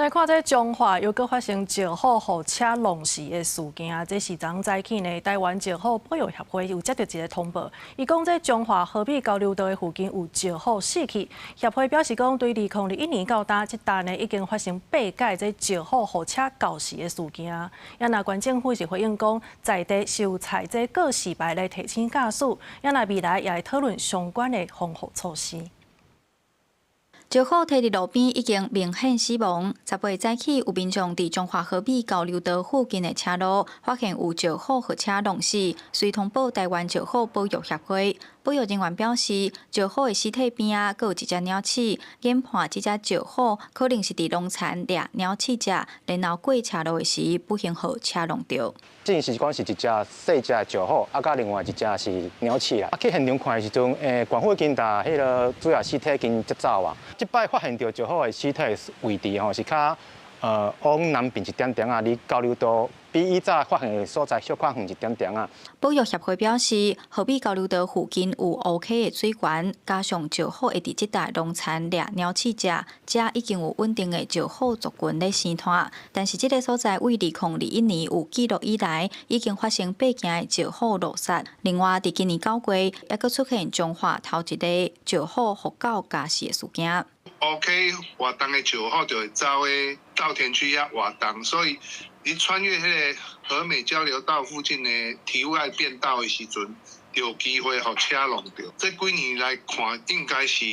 来看这中华又搁发生石虎互车弄死的事件，这是昨早起呢，台湾石虎保育协会有接到一个通报，伊讲这中华河滨交流道的附近有石虎死去。协会表示讲，对2021年到今，这单呢已经发生8件这石虎互车搞死的事件。也那县政府是回应讲，在地收采这各示牌来提醒驾驶，也那未来也会讨论相关的防护措施。石虎摕伫路边已经明显死亡。18早起，有民众伫中华河滨交流道附近的车路发现有石虎互车弄死，遂通报台湾石虎保育协会。保育人员表示，石虎的尸体边啊，还有一只鸟鼠，研判这只石虎可能是伫农田掠鸟鼠食，然后过车路的时不幸互车弄着。这是讲是一只细只石虎，甲另外一只是鸟鼠啦。去现场看的时阵，官府已经把迄个主要尸体已经接走啊。即摆发现到石虎的尸体位置吼，是较往南边一点点啊，离交流道比以早发现的所在小可远一点点啊。保育协会表示，河滨交流道附近有乌溪的水源，加上石虎会伫即带农田掠鸟鼠食，遮已经有稳定的石虎族群咧生态。但是，即个所在为2021年有记录以来，已经发生8件的石虎落杀。另外，伫今年9月，也佫出现中华头一个石虎互狗咬死的事件。OK， 活动的石虎就会走的稻田区遐活动，所以你穿越迄个和美交流道附近的体外变道的时阵，就有机会互车弄着。这几年来看，应该是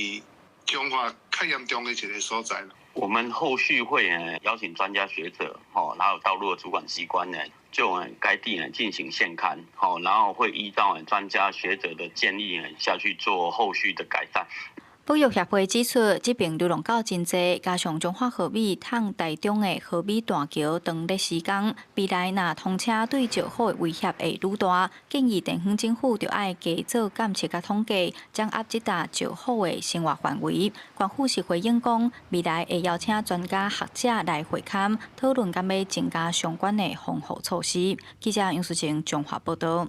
中华较严重的一个所在了。我们后续会邀请专家学者，然后道路的主管机关呢，就该地进行现勘，然后会依照专家学者的建议下去做后续的改善。保育协会指出，这边流浪狗真多，加上中华河滨趟台中的河滨大桥长咧施工，未来若通车对石虎的威胁会愈大，建议地方政府就要加做监测甲统计，掌握这搭石虎的生活范围。官府是回应讲，未来会邀请专家学者来会勘，讨论敢要增加相关的防护措施。记者杨淑晴综合报道。